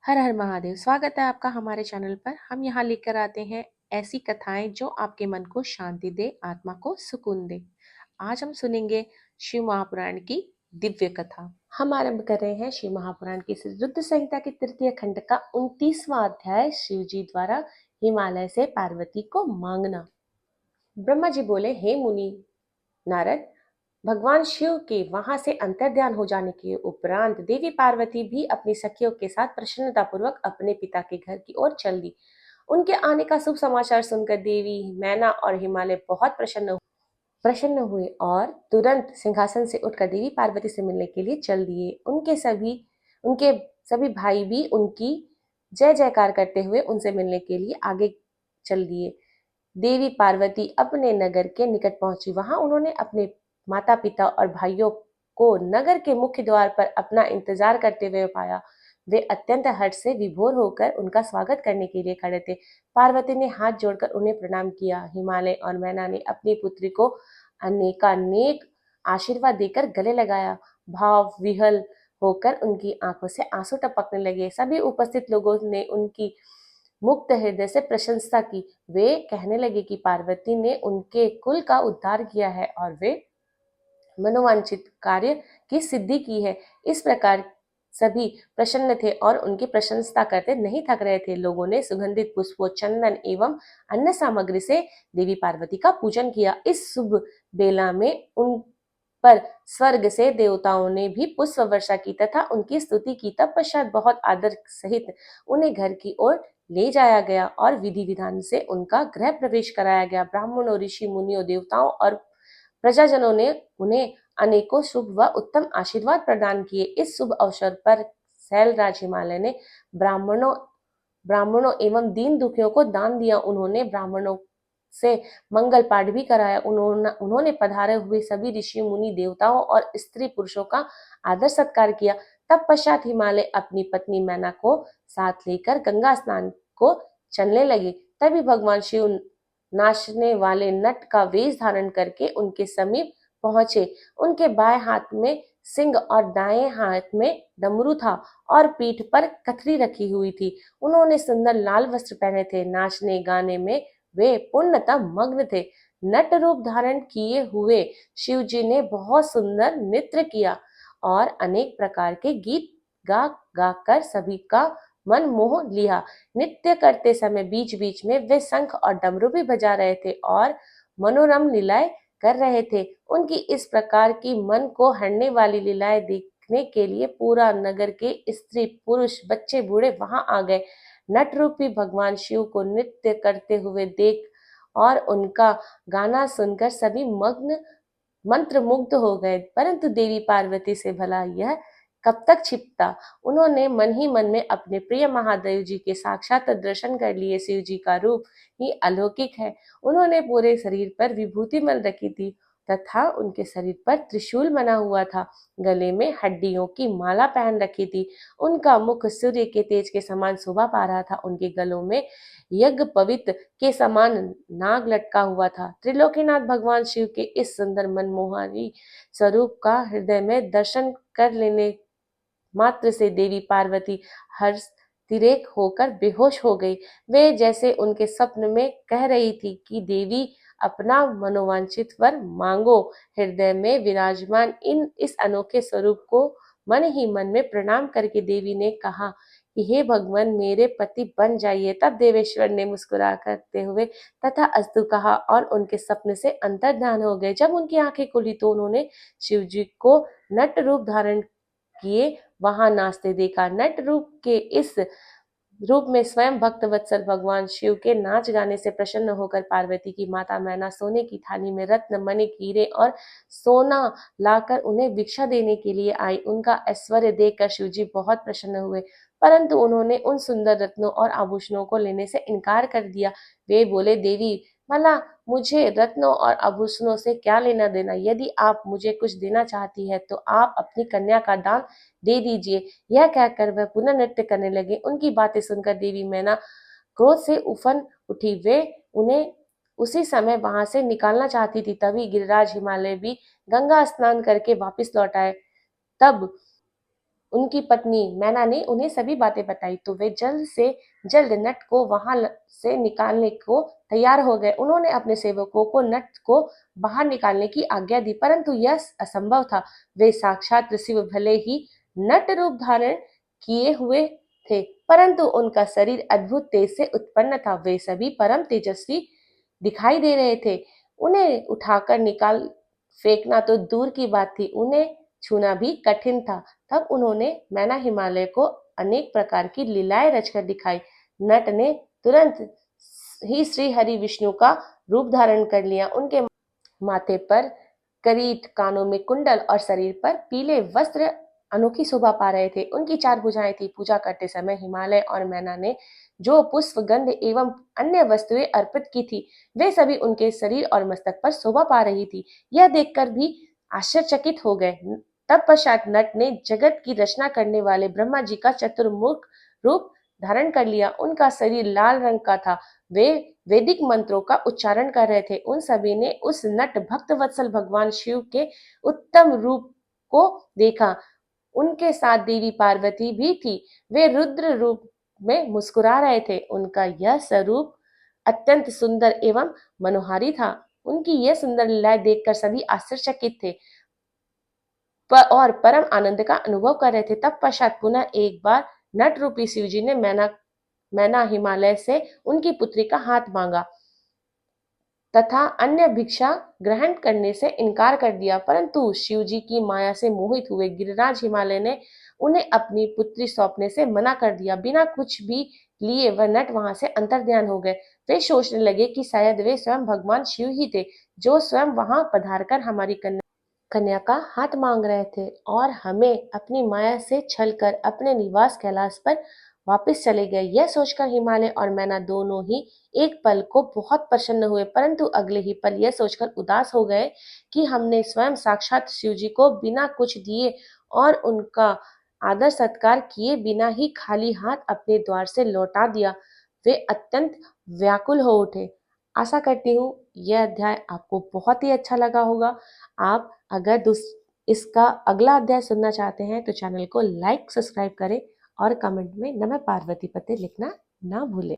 हर हर महादेव। स्वागत है आपका हमारे चैनल पर। हम यहाँ लेकर आते हैं ऐसी कथाएं जो आपके मन को शांति दे, आत्मा को सुकून दे। आज हम सुनेंगे शिव महापुराण की दिव्य कथा। हम आरंभ कर रहे हैं शिव महापुराण की रुद्र संहिता के तृतीय खंड का 29वां अध्याय, शिव जी द्वारा हिमालय से पार्वती को मांगना। ब्रह्मा जी बोले, हे मुनि नारद, भगवान शिव के वहां से अंतर्ध्यान हो जाने के उपरांत देवी पार्वती भी अपनी सखियों के साथ प्रसन्नता पूर्वक अपने पिता के घर की ओर चल दी। उनके आने का शुभ समाचार सुनकर देवी मैना और हिमालय बहुत प्रसन्न हुए और तुरंत सिंहासन से उठकर देवी पार्वती से मिलने के लिए चल दिए। उनके सभी भाई भी उनकी जय जयकार करते हुए उनसे मिलने के लिए आगे चल दिए। देवी पार्वती अपने नगर के निकट पहुंची। वहां उन्होंने अपने माता पिता और भाइयों को नगर के मुख्य द्वार पर अपना इंतजार करते हुए पाया। वे अत्यंत हर्ष से विभोर होकर उनका स्वागत करने के लिए खड़े थे। पार्वती ने हाथ जोड़कर उन्हें प्रणाम किया। हिमालय और मैना ने अपनी पुत्री को अनेकानेक आशीर्वाद देकर गले लगाया। भाव विहल होकर उनकी आंखों से आंसू टपकने लगे। सभी उपस्थित लोगों ने उनकी मुक्त हृदय से प्रशंसा की। वे कहने लगे कि पार्वती ने उनके कुल का उद्धार किया है और वे मनोवांछित कार्य की सिद्धि की है। इस प्रकार सभी प्रसन्न थे और उनकी प्रशंसा करते नहीं थक रहे थे। लोगों ने सुगंधित पुष्पों, चंदन एवं अन्य सामग्री से देवी पार्वती का पूजन किया। इस शुभ बेला में उन पर स्वर्ग से देवताओं ने भी पुष्प वर्षा की तथा उनकी स्तुति की। तत्पश्चात बहुत आदर सहित उन्हें घर की ओर ले जाया गया और विधि विधान से उनका गृह प्रवेश कराया गया। ब्राह्मणों, ऋषि मुनियों, देवताओं और प्रजाजनों ने उन्हें अनेकों शुभ व उत्तम आशीर्वाद प्रदान किए। इस शुभ अवसर पर शैलराज हिमालय ने ब्राह्मणों ब्राह्मणों एवं दीन दुखियों को दान दिया। उन्होंने ब्राह्मणों से मंगल पाठ भी कराया। उन्होंने पधारे हुए सभी ऋषि मुनि, देवताओं और स्त्री पुरुषों का आदर सत्कार किया। तत्पश्चात हिमालय अपनी पत्नी मैना को साथ लेकर गंगा स्नान को चलने लगे। तभी भगवान शिव नाचने वाले नट का वेश धारण करके उनके समीप पहुंचे। उनके बाएं हाथ में सिंह और दाएं हाथ में डमरू था और पीठ पर कथरी रखी हुई थी। उन्होंने सुंदर लाल वस्त्र पहने थे। नाचने गाने में वे पूर्णतः मग्न थे। नट रूप धारण किए हुए शिव जी ने बहुत सुंदर नृत्य किया और अनेक प्रकार के गीत गा गा कर सभी का मन मोह लिया। नृत्य करते समय बीच बीच में वे शंख और डमरू भी बजा रहे थे और मनोरम लीलाएं कर रहे थे। उनकी इस प्रकार की मन को हरने वाली लीलाएं देखने के लिए पूरा नगर के स्त्री पुरुष, बच्चे बूढ़े वहां आ गए। नट रूपी भगवान शिव को नृत्य करते हुए देख और उनका गाना सुनकर सभी मंत्र मुग्ध हो गए। परंतु देवी पार्वती से भला यह कब तक छिपता। उन्होंने मन ही मन में अपने प्रिय महादेव जी के साक्षात दर्शन कर लिए। शिव जी का रूप ही अलौकिक है। उन्होंने पूरे शरीर पर विभूति मल रखी थी तथा उनके शरीर पर त्रिशूल बना हुआ था। गले में हड्डियों की माला पहन रखी थी। उनका मुख सूर्य के तेज के समान शोभा पा रहा था। उनके गलों में यज्ञ पवित्र के समान नाग लटका हुआ था। त्रिलोकीनाथ भगवान शिव के इस सुंदर मनमोहनी स्वरूप का हृदय में दर्शन कर लेने मात्र से देवी पार्वती हर्षतिरेक होकर बेहोश हो गई। वे जैसे उनके स्वप्न में कह रही थी कि देवी अपना मनोवांछित वर मांगो। हृदय में विराजमान इस अनोखे स्वरूप को मन ही मन में प्रणाम करके देवी ने कहा कि हे भगवान, मेरे पति बन जाइए। तब देवेश्वर ने मुस्कुरा करते हुए तथा अस्तु कहा और उनके स्वप्न से अंतर्ध्यान हो गए। जब उनकी आंखें खुली तो उन्होंने शिव जी को नट रूप धारण किए वहां नाचते देखा। नट रूप के इस रूप में स्वयं भक्त वत्सल भगवान शिव के नाच गाने से प्रसन्न होकर पार्वती की माता मैना सोने की थाली में रत्न, मणि, हीरे और सोना लाकर उन्हें भिक्षा देने के लिए आई। उनका ऐश्वर्य देखकर शिव जी बहुत प्रसन्न हुए, परंतु उन्होंने उन सुंदर रत्नों और आभूषणों को लेने से इनकार कर दिया। वे बोले, देवी भला मुझे रत्नों और आभूषणों से क्या लेना देना। यदि आप मुझे कुछ देना चाहती है तो आप अपनी कन्या का दान दे दीजिए। यह कहकर वह पुनः नृत्य करने लगे। उनकी बातें सुनकर देवी मैना क्रोध से उफन उठी। वे उन्हें उसी समय वहां से निकालना चाहती थी। तभी गिरिराज हिमालय भी गंगा स्नान करके वापस लौट आए। तब उनकी पत्नी मैना ने उन्हें सभी बातें बताई तो वे जल्द से जल्द नट को वहां से निकालने को तैयार हो गए। उन्होंने अपने सेवकों को नट को बाहर निकालने की आज्ञा दी, परंतु यह असंभव था। वे साक्षात शिव भले ही नट रूप धारण किए हुए थे, परंतु उनका शरीर अद्भुत तेज से उत्पन्न था। वे सभी परम तेजस्वी दिखाई दे रहे थे। उन्हें उठाकर निकाल फेंकना तो दूर की बात थी, उन्हें छूना भी कठिन था। तब उन्होंने मैना हिमालय को अनेक प्रकार की लीलाएं रचकर दिखाई। नट ने तुरंत ही श्री हरि विष्णु का रूप धारण कर लिया। उनके माथे पर करीट, कानों में कुंडल और शरीर पर पीले वस्त्र अनोखी शोभा पा रहे थे। उनकी 4 भुजाएं थी। पूजा करते समय हिमालय और मैना ने जो पुष्प, गंध एवं अन्य वस्तुएं अर्पित की थी, वे सभी उनके शरीर और मस्तक पर शोभा पा रही थी। यह देखकर भी आश्चर्यचकित हो गए। तत्पश्चात नट ने जगत की रचना करने वाले ब्रह्मा जी का चतुर्मुख रूप धारण कर लिया। उनका शरीर लाल रंग का था। वे वैदिक मंत्रों का उच्चारण कर रहे थे। उन सभी ने उस नट भक्त वत्सल भगवान शिव के उत्तम रूप को देखा। उनके साथ देवी पार्वती भी थी। वे रुद्र रूप में मुस्कुरा रहे थे। उनका यह स्वरूप अत्यंत सुंदर एवं मनोहारी था। उनकी यह सुंदर लीलाएं देखकर सभी आश्चर्यचकित थे और परम आनंद का अनुभव कर रहे थे। तब पश्चात पुनः एक बार नट रूपी शिवजी ने मैना हिमालय से उनकी पुत्री का हाथ मांगा तथा अन्य भिक्षा ग्रहण करने से इनकार कर दिया, परंतु शिवजी की माया से मोहित हुए गिरिराज हिमालय ने उन्हें अपनी पुत्री सौंपने से मना कर दिया। बिना कुछ भी लिए वह नट वहां से अंतर्ध्यान हो गए। वे सोचने लगे कि शायद वे स्वयं भगवान शिव ही थे, जो स्वयं वहां पधारकर हमारी कन्या का हाथ मांग रहे थे और हमें अपनी माया से छलकर अपने निवास कैलाश पर वापस चले गए। यह सोचकर हिमालय और मैना दोनों ही एक पल को बहुत प्रसन्न हुए, परंतु अगले ही पल यह सोचकर उदास हो गए कि हमने स्वयं साक्षात शिवजी को बिना कुछ दिए और उनका आदर सत्कार किए बिना ही खाली हाथ अपने द्वार से लौटा दिया। वे अत्यंत व्याकुल हो उठे। आशा करती हूँ यह अध्याय आपको बहुत ही अच्छा लगा होगा। आप अगर इसका अगला अध्याय सुनना चाहते हैं तो चैनल को लाइक, सब्सक्राइब करें और कमेंट में नमः पार्वती पते लिखना ना भूलें।